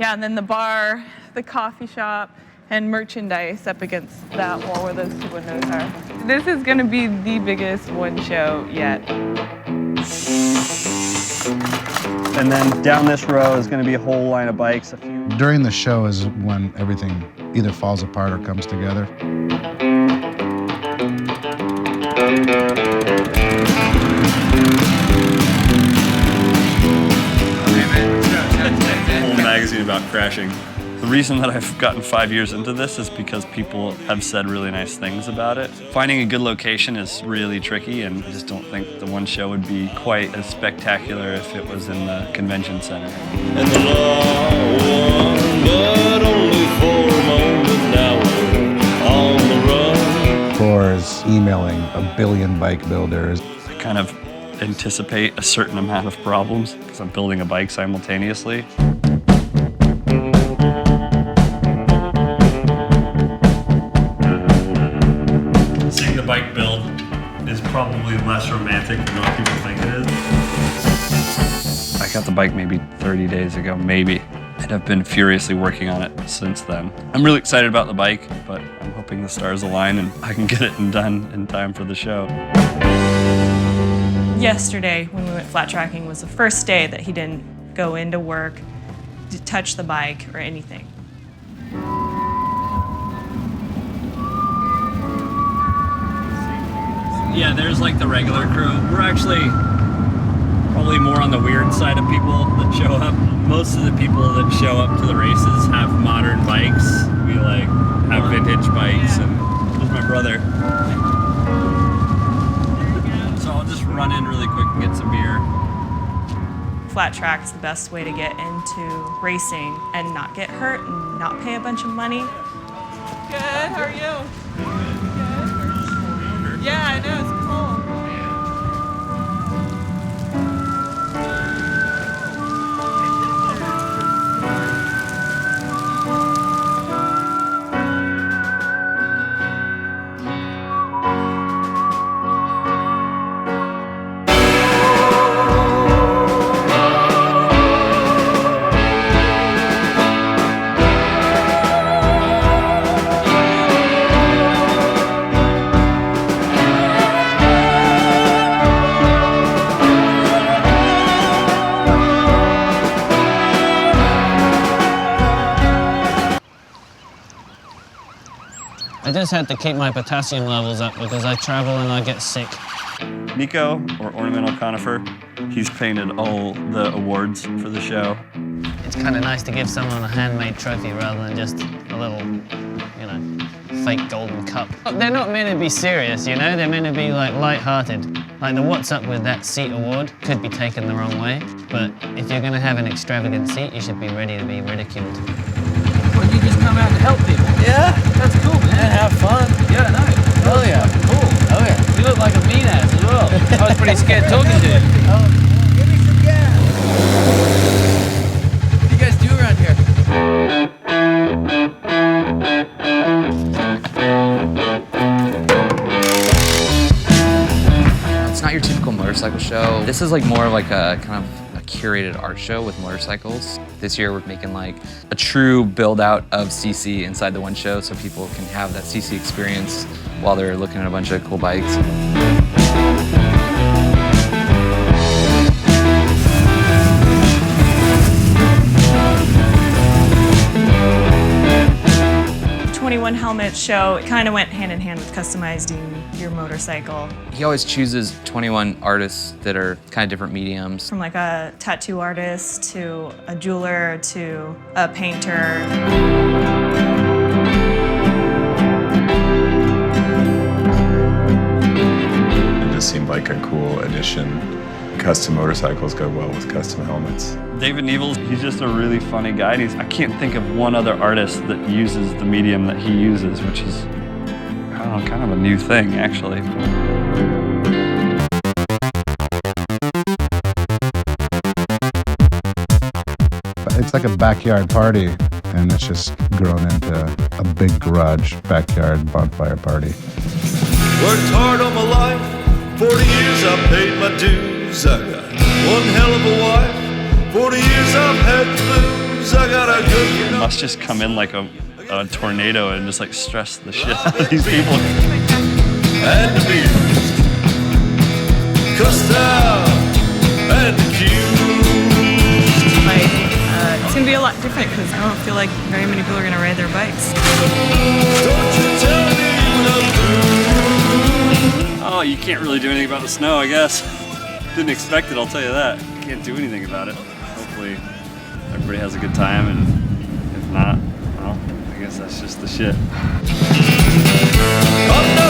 Yeah, and then the bar, the coffee shop, and merchandise up against that wall where those two windows are. This is gonna be the biggest one show yet. And then down this row is gonna be a whole line of bikes. During the show is when everything either falls apart or comes together. Whole magazine about crashing. The reason that I've gotten 5 years into this is because people have said really nice things about it. Finding a good location is really tricky, and I just don't think the one show would be quite as spectacular if it was in the convention center. And the law won, but only for a moment now we're on the run. Floor's emailing a billion bike builders. I kind of anticipate a certain amount of problems because I'm building a bike simultaneously. Seeing the bike build is probably less romantic than what people think it is. I got the bike maybe 30 days ago, maybe, and I've been furiously working on it since then. I'm really excited about the bike, but I'm hoping the stars align and I can get it done in time for the show. Yesterday, when we went flat tracking, was the first day that he didn't go into work, to touch the bike or anything. Yeah, there's like the regular crew. We're actually probably more on the weird side of people that show up. Most of the people that show up to the races have modern bikes. We like have vintage bikes, and there's my brother. So I'll just run in really quick and get some beer. Flat track is the best way to get into racing and not get hurt and not pay a bunch of money. Good, how are you? Good. Yeah, I know, it's cold. I just had to keep my potassium levels up because I travel and I get sick. Nico, or Ornamental Conifer, he's painted all the awards for the show. It's kind of nice to give someone a handmade trophy rather than just a little, you know, fake golden cup. They're not meant to be serious, you know? They're meant to be like light-hearted. Like the What's Up With That Seat award could be taken the wrong way, but if you're gonna have an extravagant seat, you should be ready to be ridiculed. Well, you just come out to help people. Yeah. That's cool, man. And have fun. Yeah, nice. Oh yeah. Cool. Oh yeah. You look like a mean ass as well. I was pretty scared talking to you. Oh, give me some gas. What do you guys do around here? It's not your typical motorcycle show. This is like more like a kind of a curated art show with motorcycles. This year we're making like a true build out of CC inside the one show so people can have that CC experience while they're looking at a bunch of cool bikes. 21 helmet show, it kind of went hand in hand with customizing your motorcycle. He always chooses 21 artists that are kind of different mediums. From like a tattoo artist to a jeweler to a painter. It just seemed like a cool addition. Custom motorcycles go well with custom helmets. David Neville's, he's just a really funny guy. And I can't think of one other artist that uses the medium that he uses, which is, I don't know, kind of a new thing, actually. It's like a backyard party, and it's just grown into a big garage backyard bonfire party. Worked hard all my life, 40 years I paid my dues. I got one hell of a wife, 40 years I've had to lose. news, I got a good It must just come in like a tornado and just like stress the shit out of these people. and abused, cussed out and accused. Like, it's gonna be a lot different because I don't feel like very many people are gonna ride their bikes. Don't you tell me when I'm through. Oh, you can't really do anything about the snow, I guess. Didn't expect it, I'll tell you that. Can't do anything about it. Hopefully everybody has a good time, and if not, well, I guess that's just the shit. I'm not